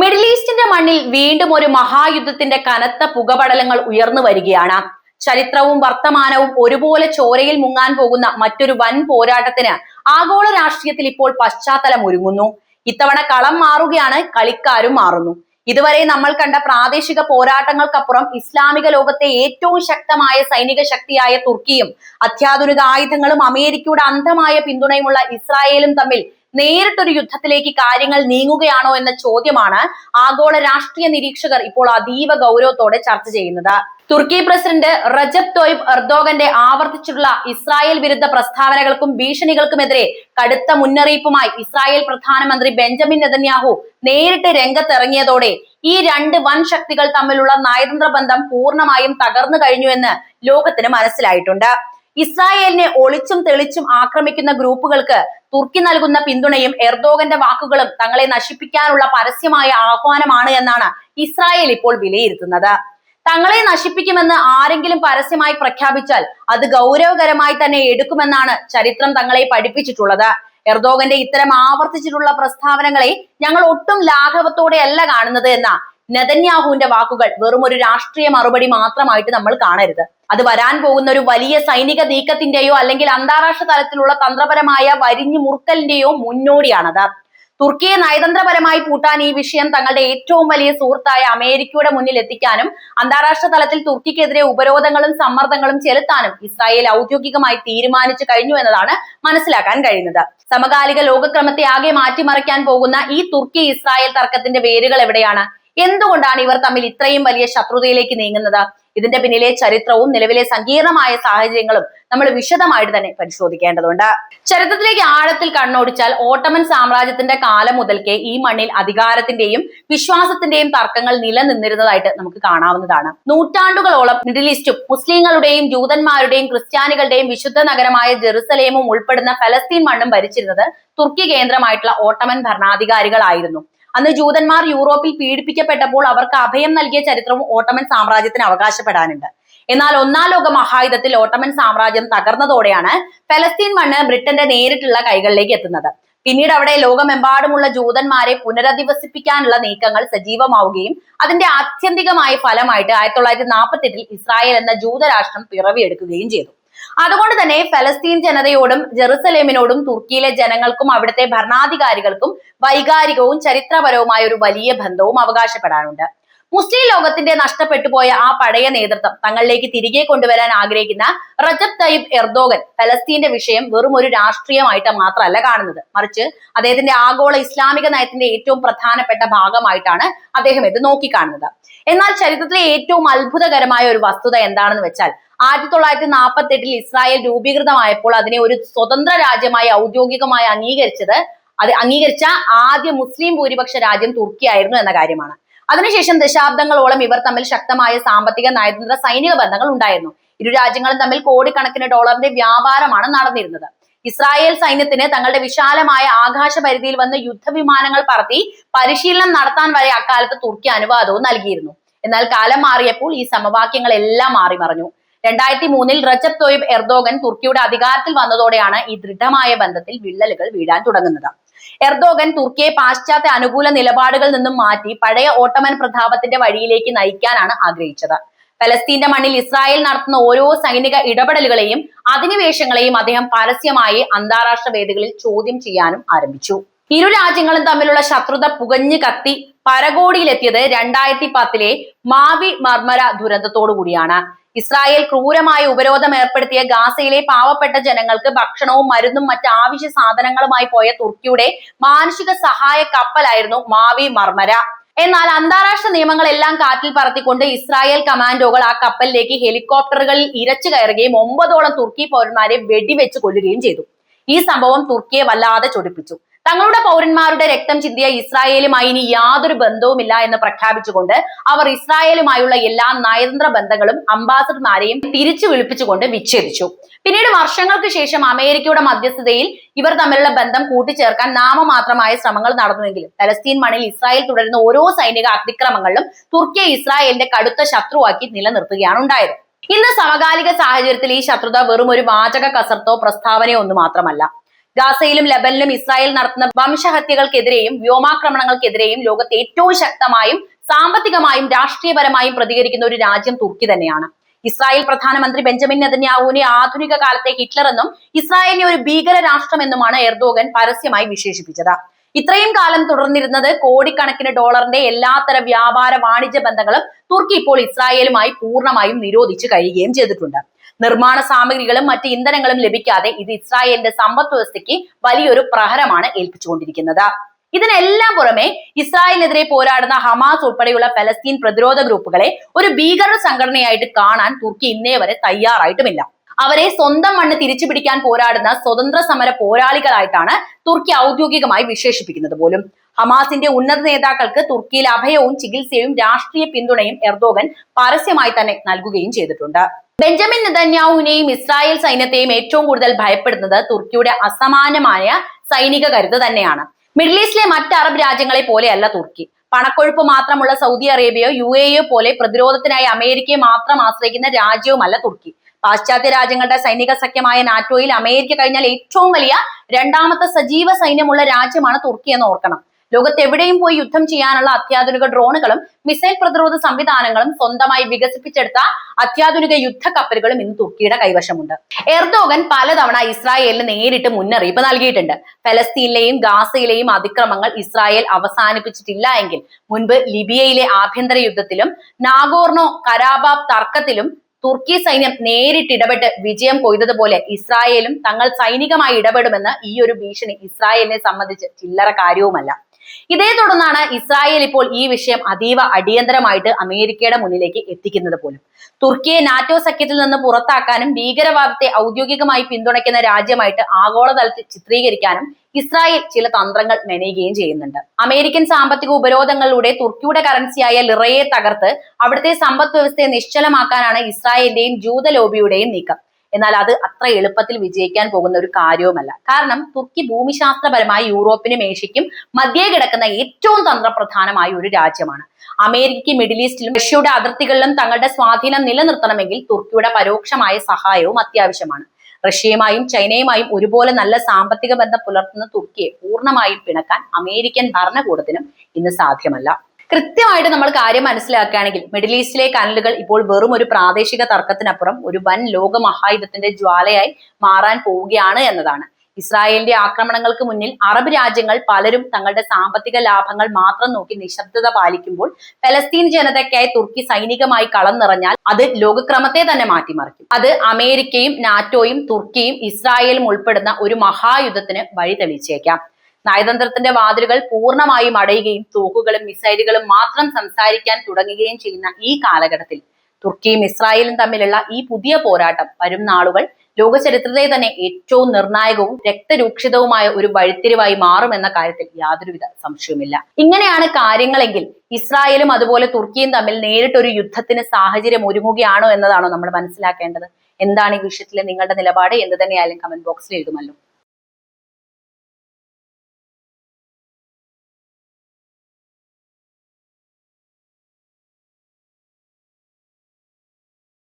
Middle ഈസ്റ്റിന്റെ മണ്ണിൽ വീണ്ടും ഒരു മഹായുദ്ധത്തിന്റെ കനത്ത പുകപടലങ്ങൾ ഉയർന്നു വരികയാണ്. ചരിത്രവും വർത്തമാനവും ഒരുപോലെ ചോരയിൽ മുങ്ങാൻ പോകുന്ന മറ്റൊരു വൻ പോരാട്ടത്തിന് ആഗോള രാഷ്ട്രീയത്തിൽ ഇപ്പോൾ പശ്ചാത്തലം ഒരുങ്ങുന്നു. ഇത്തവണ കളം മാറുകയാണ്, കളിക്കാരും മാറുന്നു. ഇതുവരെ നമ്മൾ കണ്ട പ്രാദേശിക പോരാട്ടങ്ങൾക്കപ്പുറം ഇസ്ലാമിക ലോകത്തെ ഏറ്റവും ശക്തമായ സൈനിക ശക്തിയായ തുർക്കിയും അത്യാധുനിക ആയുധങ്ങളും അമേരിക്കയുടെ അന്ധമായ പിന്തുണയുമുള്ള ഇസ്രായേലും തമ്മിൽ നേരിട്ടൊരു യുദ്ധത്തിലേക്ക് കാര്യങ്ങൾ നീങ്ങുകയാണോ എന്ന ചോദ്യമാണ് ആഗോള രാഷ്ട്രീയ നിരീക്ഷകർ ഇപ്പോൾ അതീവ ഗൗരവത്തോടെ ചർച്ച ചെയ്യുന്നത്. തുർക്കി പ്രസിഡന്റ് റജബ് തൊയ്ബ് എർദോഗന്റെ ആവർത്തിച്ചിട്ടുള്ള ഇസ്രായേൽ വിരുദ്ധ പ്രസ്താവനകൾക്കും ഭീഷണികൾക്കുമെതിരെ കടുത്ത മുന്നറിയിപ്പുമായി ഇസ്രായേൽ പ്രധാനമന്ത്രി ബെഞ്ചമിൻ നെതന്യാഹു നേരിട്ട് രംഗത്തിറങ്ങിയതോടെ ഈ രണ്ട് വൻ ശക്തികൾ തമ്മിലുള്ള നയതന്ത്ര ബന്ധം പൂർണ്ണമായും തകർന്നു കഴിഞ്ഞുവെന്ന് ലോകത്തിന് മനസ്സിലായിട്ടുണ്ട്. ഇസ്രായേലിനെ ഒളിച്ചും തെളിച്ചും ആക്രമിക്കുന്ന ഗ്രൂപ്പുകൾക്ക് തുർക്കി നൽകുന്ന പിന്തുണയും എർദോഗന്റെ വാക്കുകളും തങ്ങളെ നശിപ്പിക്കാനുള്ള പരസ്യമായ ആഹ്വാനമാണ് എന്നാണ് ഇസ്രായേൽ ഇപ്പോൾ വിലയിരുത്തുന്നത്. തങ്ങളെ നശിപ്പിക്കുമെന്ന് ആരെങ്കിലും പരസ്യമായി പ്രഖ്യാപിച്ചാൽ അത് ഗൗരവകരമായി തന്നെ എടുക്കുമെന്നാണ് ചരിത്രം തങ്ങളെ പഠിപ്പിച്ചിട്ടുള്ളത്. എർദോഗന്റെ ഇത്തരം ആവർത്തിച്ചിട്ടുള്ള പ്രസ്താവനകളെ ഞങ്ങൾ ഒട്ടും ലാഘവത്തോടെയല്ല കാണുന്നത് എന്ന നെതന്യാഹുവിന്റെ വാക്കുകൾ വെറും ഒരു രാഷ്ട്രീയ മറുപടി മാത്രമായിട്ട് നമ്മൾ കാണരുത്. അത് വരാൻ പോകുന്ന ഒരു വലിയ സൈനിക നീക്കത്തിന്റെയോ അല്ലെങ്കിൽ അന്താരാഷ്ട്ര തലത്തിലുള്ള തന്ത്രപരമായ വരിഞ്ഞു മുറുക്കലിന്റെയോ മുന്നോടിയാണത്. തുർക്കിയെ നയതന്ത്രപരമായി പൂട്ടാൻ ഈ വിഷയം തങ്ങളുടെ ഏറ്റവും വലിയ സുഹൃത്തായ അമേരിക്കയുടെ മുന്നിൽ എത്തിക്കാനും അന്താരാഷ്ട്ര തലത്തിൽ തുർക്കിക്കെതിരെ ഉപരോധങ്ങളും സമ്മർദ്ദങ്ങളും ചെലുത്താനും ഇസ്രായേൽ ഔദ്യോഗികമായി തീരുമാനിച്ചു കഴിഞ്ഞു എന്നതാണ് മനസ്സിലാക്കാൻ കഴിയുന്നത്. സമകാലിക ലോകക്രമത്തെ ആകെ മാറ്റിമറിക്കാൻ പോകുന്ന ഈ തുർക്കി ഇസ്രായേൽ തർക്കത്തിന്റെ വേരുകൾ എവിടെയാണ്? എന്തുകൊണ്ടാണ് ഇവർ തമ്മിൽ ഇത്രയും വലിയ ശത്രുതയിലേക്ക് നീങ്ങുന്നത്? ഇതിന്റെ പിന്നിലെ ചരിത്രവും നിലവിലെ സങ്കീർണമായ സാഹചര്യങ്ങളും നമ്മൾ വിശദമായിട്ട് തന്നെ പരിശോധിക്കേണ്ടതുണ്ട്. ചരിത്രത്തിലേക്ക് ആഴത്തിൽ കണ്ണോടിച്ചാൽ ഓട്ടോമൻ സാമ്രാജ്യത്തിന്റെ കാലം മുതൽക്കേ ഈ മണ്ണിൽ അധികാരത്തിന്റെയും വിശ്വാസത്തിന്റെയും തർക്കങ്ങൾ നിലനിന്നിരുന്നതായിട്ട് നമുക്ക് കാണാവുന്നതാണ്. നൂറ്റാണ്ടുകളോളം മിഡിൽ ഈസ്റ്റും മുസ്ലിങ്ങളുടെയും ജൂതന്മാരുടെയും ക്രിസ്ത്യാനികളുടെയും വിശുദ്ധ നഗരമായ ജെറുസലേമും ഉൾപ്പെടുന്ന ഫലസ്തീൻ മണ്ണും ഭരിച്ചിരുന്നത് തുർക്കി കേന്ദ്രമായിട്ടുള്ള ഓട്ടോമൻ ഭരണാധികാരികളായിരുന്നു. അന്ന് ജൂതന്മാർ യൂറോപ്പിൽ പീഡിപ്പിക്കപ്പെട്ടപ്പോൾ അവർക്ക് അഭയം നൽകിയ ചരിത്രവും ഓട്ടോമൻ സാമ്രാജ്യത്തിന് അവകാശപ്പെടാനുണ്ട്. എന്നാൽ ഒന്നാം ലോക മഹായുദ്ധത്തിൽ ഓട്ടോമൻ സാമ്രാജ്യം തകർന്നതോടെയാണ് ഫലസ്തീൻ മണ്ണ് ബ്രിട്ടന്റെ നേരിട്ടുള്ള കൈകളിലേക്ക് എത്തുന്നത്. പിന്നീട് അവിടെ ലോകമെമ്പാടുമുള്ള ജൂതന്മാരെ പുനരധിവസിപ്പിക്കാനുള്ള നീക്കങ്ങൾ സജീവമാവുകയും അതിന്റെ ആത്യന്തികമായ ഫലമായിട്ട് 1948 ഇസ്രായേൽ എന്ന ജൂതരാഷ്ട്രം പിറവിയെടുക്കുകയും ചെയ്തു. അതുകൊണ്ട് തന്നെ ഫലസ്തീൻ ജനതയോടും ജെറുസലേമിനോടും തുർക്കിയിലെ ജനങ്ങൾക്കും അവിടുത്തെ ഭരണാധികാരികൾക്കും വൈകാരികവും ചരിത്രപരവുമായ ഒരു വലിയ ബന്ധവും അവകാശപ്പെടാനുണ്ട്. മുസ്ലിം ലോകത്തിന്റെ നഷ്ടപ്പെട്ടു പോയ ആ പഴയ നേതൃത്വം തങ്ങളിലേക്ക് തിരികെ കൊണ്ടുവരാൻ ആഗ്രഹിക്കുന്ന റജബ് തയ്യിബ് എർദോഗൻ ഫലസ്തീന്റെ വിഷയം വെറും ഒരു രാഷ്ട്രീയമായിട്ട് മാത്രമല്ല കാണുന്നത്, മറിച്ച് അദ്ദേഹത്തിന്റെ ആഗോള ഇസ്ലാമിക നയത്തിന്റെ ഏറ്റവും പ്രധാനപ്പെട്ട ഭാഗമായിട്ടാണ് അദ്ദേഹം ഇത് നോക്കിക്കാണുന്നത്. എന്നാൽ ചരിത്രത്തിലെ ഏറ്റവും അത്ഭുതകരമായ ഒരു വസ്തുത എന്താണെന്ന് വെച്ചാൽ 1948 ഇസ്രായേൽ രൂപീകൃതമായപ്പോൾ അതിനെ ഒരു സ്വതന്ത്ര രാജ്യമായി ഔദ്യോഗികമായി അംഗീകരിച്ച ആദ്യ മുസ്ലിം ഭൂരിപക്ഷ രാജ്യം തുർക്കിയായിരുന്നു എന്ന കാര്യമാണ്. അതിനുശേഷം ദശാബ്ദങ്ങളോളം ഇവർ തമ്മിൽ ശക്തമായ സാമ്പത്തിക, നയതന്ത്ര, സൈനിക ബന്ധങ്ങൾ ഉണ്ടായിരുന്നു. ഇരു രാജ്യങ്ങളും തമ്മിൽ കോടിക്കണക്കിന് ഡോളറിന്റെ വ്യാപാരമാണ് നടന്നിരുന്നത്. ഇസ്രായേൽ സൈന്യത്തിന് തങ്ങളുടെ വിശാലമായ ആകാശ പരിധിയിൽ വന്ന് യുദ്ധവിമാനങ്ങൾ പറത്തി പരിശീലനം നടത്താൻ വരെ അക്കാലത്ത് തുർക്കി അനുവാദവും നൽകിയിരുന്നു. എന്നാൽ കാലം മാറിയപ്പോൾ ഈ സമവാക്യങ്ങളെല്ലാം മാറി മറിഞ്ഞു. 2003 റജബ് തൊയ്ബ് എർദോഗൻ തുർക്കിയുടെ അധികാരത്തിൽ വന്നതോടെയാണ് ഈ ദൃഢമായ ബന്ധത്തിൽ വിള്ളലുകൾ വീഴാൻ തുടങ്ങുന്നത്. എർദോഗൻ തുർക്കിയെ പാശ്ചാത്യ അനുകൂല നിലപാടുകളിൽ നിന്നും മാറ്റി പഴയ ഓട്ടോമൻ പ്രതാപത്തിന്റെ വഴിയിലേക്ക് നയിക്കാനാണ് ആഗ്രഹിച്ചത്. ഫലസ്തീന്റെ മണ്ണിൽ ഇസ്രായേൽ നടത്തുന്ന ഓരോ സൈനിക ഇടപെടലുകളെയും അധിനിവേശങ്ങളെയും അദ്ദേഹം പരസ്യമായി അന്താരാഷ്ട്ര വേദികളിൽ ചോദ്യം ചെയ്യാനും ആരംഭിച്ചു. ഇരു രാജ്യങ്ങളും തമ്മിലുള്ള ശത്രുത പുകഞ്ഞു കത്തി പരകോടിയിലെത്തിയത് 2010 മാവി മർമര ദുരന്തത്തോടു കൂടിയാണ്. ഇസ്രായേൽ ക്രൂരമായ ഉപരോധം ഏർപ്പെടുത്തിയ ഗാസയിലെ പാവപ്പെട്ട ജനങ്ങൾക്ക് ഭക്ഷണവും മരുന്നും മറ്റ് ആവശ്യ സാധനങ്ങളുമായി പോയ തുർക്കിയുടെ മാനുഷിക സഹായ കപ്പലായിരുന്നു മാവി മർമര. എന്നാൽ അന്താരാഷ്ട്ര നിയമങ്ങളെല്ലാം കാറ്റിൽ പറത്തിക്കൊണ്ട് ഇസ്രായേൽ കമാൻഡോകൾ ആ കപ്പലിലേക്ക് ഹെലികോപ്റ്ററുകളിൽ ഇരച്ചു കയറുകയും 9ഓളം തുർക്കി പൗരന്മാരെ വെടിവെച്ച് കൊല്ലുകയും ചെയ്തു. ഈ സംഭവം തുർക്കിയെ വല്ലാതെ ചൊടിപ്പിച്ചു. തങ്ങളുടെ പൗരന്മാരുടെ രക്തം ചിന്തിയ ഇസ്രായേലുമായി ഇനി യാതൊരു ബന്ധവുമില്ല എന്ന് പ്രഖ്യാപിച്ചുകൊണ്ട് അവർ ഇസ്രായേലുമായുള്ള എല്ലാ നയതന്ത്ര ബന്ധങ്ങളും അംബാസഡർമാരെയും തിരിച്ചു വിളിപ്പിച്ചുകൊണ്ട് വിച്ഛേദിച്ചു. പിന്നീട് വർഷങ്ങൾക്ക് ശേഷം അമേരിക്കയുടെ മധ്യസ്ഥതയിൽ ഇവർ തമ്മിലുള്ള ബന്ധം കൂട്ടിച്ചേർക്കാൻ നാമമാത്രമായ ശ്രമങ്ങൾ നടന്നുവെങ്കിലും ഫലസ്തീൻ മണ്ണിൽ ഇസ്രായേൽ തുടരുന്ന ഓരോ സൈനിക അതിക്രമങ്ങളിലും തുർക്കിയെ ഇസ്രായേലിന്റെ കടുത്ത ശത്രുവാക്കി നിലനിർത്തുകയാണ് ഉണ്ടായത്. ഇന്ന് സമകാലിക സാഹചര്യത്തിൽ ഈ ശത്രുത വെറും ഒരു വാചക കസർത്തോ പ്രസ്താവനയോ ഒന്നു മാത്രമല്ല. ഗാസയിലും ലെബനിലും ഇസ്രായേൽ നടത്തുന്ന വംശഹത്യകൾക്കെതിരെയും വ്യോമാക്രമണങ്ങൾക്കെതിരെയും ലോകത്തെ ഏറ്റവും ശക്തമായും സാമ്പത്തികമായും രാഷ്ട്രീയപരമായും പ്രതികരിക്കുന്ന ഒരു രാജ്യം തുർക്കി തന്നെയാണ്. ഇസ്രായേൽ പ്രധാനമന്ത്രി ബെഞ്ചമിൻ നെതന്യാഹുവിനെ ആധുനിക കാലത്തെ ഹിറ്റ്ലർ എന്നും ഇസ്രായേലിനെ ഒരു ഭീകര രാഷ്ട്രമെന്നുമാണ് എർദോഗൻ പരസ്യമായി വിശേഷിപ്പിച്ചത്. ഇത്രയും കാലം തുടർന്നിരുന്നത് കോടിക്കണക്കിന് ഡോളറിന്റെ എല്ലാത്തര വ്യാപാര വാണിജ്യ ബന്ധങ്ങളും തുർക്കി ഇപ്പോൾ ഇസ്രായേലുമായി പൂർണ്ണമായും നിരോധിച്ചു കഴിയുകയും ചെയ്തിട്ടുണ്ട്. നിർമ്മാണ സാമഗ്രികളും മറ്റ് ഇന്ധനങ്ങളും ലഭിക്കാതെ ഇത് ഇസ്രായേലിന്റെ സമ്പദ് വ്യവസ്ഥയ്ക്ക് വലിയൊരു പ്രഹരമാണ് ഏൽപ്പിച്ചുകൊണ്ടിരിക്കുന്നത്. ഇതിനെല്ലാം പുറമെ ഇസ്രായേലിനെതിരെ പോരാടുന്ന ഹമാസ് ഉൾപ്പെടെയുള്ള ഫലസ്തീൻ പ്രതിരോധ ഗ്രൂപ്പുകളെ ഒരു ഭീകര സംഘടനയായിട്ട് കാണാൻ തുർക്കി ഇന്നേ വരെ തയ്യാറായിട്ടുമില്ല. അവരെ സ്വന്തം മണ്ണ് തിരിച്ചു പിടിക്കാൻ പോരാടുന്ന സ്വതന്ത്ര സമര പോരാളികളായിട്ടാണ് തുർക്കി ഔദ്യോഗികമായി വിശേഷിപ്പിക്കുന്നത് പോലും. ഹമാസിന്റെ ഉന്നത നേതാക്കൾക്ക് തുർക്കിയിൽ അഭയവും ചികിത്സയും രാഷ്ട്രീയ പിന്തുണയും എർദോഗൻ പരസ്യമായി തന്നെ നൽകുകയും ചെയ്തിട്ടുണ്ട്. ബെഞ്ചമിൻ നെതന്യാഹുവിനെയും ഇസ്രായേൽ സൈന്യത്തെയും ഏറ്റവും കൂടുതൽ ഭയപ്പെടുന്നത് തുർക്കിയുടെ അസമാനമായ സൈനിക കരുത്ത് തന്നെയാണ്. മിഡിൽ ഈസ്റ്റിലെ മറ്റ് അറബ് രാജ്യങ്ങളെ പോലെയല്ല തുർക്കി. പണക്കൊഴുപ്പ് മാത്രമുള്ള സൗദി അറേബ്യയോ UAEയോ പോലെ പ്രതിരോധത്തിനായി അമേരിക്കയെ മാത്രം ആശ്രയിക്കുന്ന രാജ്യവുമല്ല തുർക്കി. പാശ്ചാത്യ രാജ്യങ്ങളുടെ സൈനിക സഖ്യമായ നാറ്റോയിൽ അമേരിക്ക കഴിഞ്ഞാൽ ഏറ്റവും വലിയ രണ്ടാമത്തെ സജീവ സൈന്യമുള്ള രാജ്യമാണ് തുർക്കി എന്ന് ഓർക്കണം. ലോകത്തെവിടെയും പോയി യുദ്ധം ചെയ്യാനുള്ള അത്യാധുനിക ഡ്രോണുകളും മിസൈൽ പ്രതിരോധ സംവിധാനങ്ങളും സ്വന്തമായി വികസിപ്പിച്ചെടുത്ത അത്യാധുനിക യുദ്ധക്കപ്പലുകളും ഇന്ന് തുർക്കിയുടെ കൈവശമുണ്ട്. എർദോഗൻ പലതവണ ഇസ്രായേലിന് നേരിട്ട് മുന്നറിയിപ്പ് നൽകിയിട്ടുണ്ട്. ഫലസ്തീനിലെയും ഗാസയിലെയും അതിക്രമങ്ങൾ ഇസ്രായേൽ അവസാനിപ്പിച്ചിട്ടില്ല എങ്കിൽ മുൻപ് ലിബിയയിലെ ആഭ്യന്തര യുദ്ധത്തിലും നാഗോർണോ കരാബാബ് തർക്കത്തിലും തുർക്കി സൈന്യം നേരിട്ടിടപെട്ട് വിജയം കൊയ്തതുപോലെ ഇസ്രായേലും തങ്ങൾ സൈനികമായി ഇടപെടുമെന്ന് ഈ ഒരു ഭീഷണി ഇസ്രായേലിനെ സംബന്ധിച്ച് ചില്ലറ കാര്യവുമല്ല. ഇതേ തുടർന്നാണ് ഇസ്രായേൽ ഇപ്പോൾ ഈ വിഷയം അതീവ അടിയന്തരമായിട്ട് അമേരിക്കയുടെ മുന്നിലേക്ക് എത്തിക്കുന്നത് പോലും. തുർക്കിയെ നാറ്റോ സഖ്യത്തിൽ നിന്ന് പുറത്താക്കാനും ഭീകരവാദത്തെ ഔദ്യോഗികമായി പിന്തുണയ്ക്കുന്ന രാജ്യമായിട്ട് ആഗോളതലത്തിൽ ചിത്രീകരിക്കാനും ഇസ്രായേൽ ചില തന്ത്രങ്ങൾ മെനയുകയും ചെയ്യുന്നുണ്ട്. അമേരിക്കൻ സാമ്പത്തിക ഉപരോധങ്ങളിലൂടെ തുർക്കിയുടെ കറൻസിയായ ലിറയെ തകർത്ത് അവിടുത്തെ സമ്പദ് വ്യവസ്ഥയെ നിശ്ചലമാക്കാനാണ് ഇസ്രായേലിന്റെയും ജൂത ലോബിയുടെയും നീക്കം. എന്നാൽ അത് അത്ര എളുപ്പത്തിൽ വിജയിക്കാൻ പോകുന്ന ഒരു കാര്യവുമല്ല. കാരണം തുർക്കി ഭൂമിശാസ്ത്രപരമായി യൂറോപ്പിനും ഏഷ്യയ്ക്കും മധ്യേ കിടക്കുന്ന ഏറ്റവും തന്ത്രപ്രധാനമായ ഒരു രാജ്യമാണ്. അമേരിക്കയ്ക്ക് മിഡിൽ ഈസ്റ്റിലും റഷ്യയുടെ അതിർത്തികളിലും തങ്ങളുടെ സ്വാധീനം നിലനിർത്തണമെങ്കിൽ തുർക്കിയുടെ പരോക്ഷമായ സഹായവും അത്യാവശ്യമാണ്. റഷ്യയുമായും ചൈനയുമായും ഒരുപോലെ നല്ല സാമ്പത്തിക ബന്ധം പുലർത്തുന്ന തുർക്കിയെ പൂർണ്ണമായും പിണക്കാൻ അമേരിക്കൻ ഭരണകൂടത്തിനും ഇന്ന് സാധ്യമല്ല. കൃത്യമായിട്ട് നമ്മൾ കാര്യം മനസ്സിലാക്കുകയാണെങ്കിൽ മിഡിൽ ഈസ്റ്റിലെ കനലുകൾ ഇപ്പോൾ വെറും ഒരു പ്രാദേശിക തർക്കത്തിനപ്പുറം ഒരു വൻ ലോക മഹായുദ്ധത്തിന്റെ ജ്വാലയായി മാറാൻ പോവുകയാണ് എന്നതാണ്. ഇസ്രായേലിന്റെ ആക്രമണങ്ങൾക്ക് മുന്നിൽ അറബ് രാജ്യങ്ങൾ പലരും തങ്ങളുടെ സാമ്പത്തിക ലാഭങ്ങൾ മാത്രം നോക്കി നിശബ്ദത പാലിക്കുമ്പോൾ ഫലസ്തീൻ ജനതയ്ക്കായി തുർക്കി സൈനികമായി കളം നിറഞ്ഞാൽ അത് ലോകക്രമത്തെ തന്നെ മാറ്റിമറിക്കും. അത് അമേരിക്കയും നാറ്റോയും തുർക്കിയും ഇസ്രായേലും ഉൾപ്പെടുന്ന ഒരു മഹായുദ്ധത്തിന് വഴി തെളിച്ചേക്കാം. നയതന്ത്രത്തിന്റെ വാതിലുകൾ പൂർണ്ണമായും അടയുകയും തോക്കുകളും മിസൈലുകളും മാത്രം സംസാരിക്കാൻ തുടങ്ങുകയും ചെയ്യുന്ന ഈ കാലഘട്ടത്തിൽ തുർക്കിയും ഇസ്രായേലും തമ്മിലുള്ള ഈ പുതിയ പോരാട്ടം വരും നാളുകൾ ലോക ചരിത്രത്തെ തന്നെ ഏറ്റവും നിർണായകവും രക്തരൂക്ഷിതവുമായ ഒരു വഴിത്തിരിവായി മാറുമെന്ന കാര്യത്തിൽ യാതൊരുവിധ സംശയവുമില്ല. ഇങ്ങനെയാണ് കാര്യങ്ങളെങ്കിൽ ഇസ്രായേലും അതുപോലെ തുർക്കിയും തമ്മിൽ നേരിട്ടൊരു യുദ്ധത്തിന് സാഹചര്യം ഒരുങ്ങുകയാണോ എന്നതാണോ നമ്മൾ മനസ്സിലാക്കേണ്ടത്. എന്താണ് ഈ വിഷയത്തിലെ നിങ്ങളുടെ നിലപാട് എന്ന് തന്നെയായാലും കമന്റ് ബോക്സിൽ എഴുതുമല്ലോ.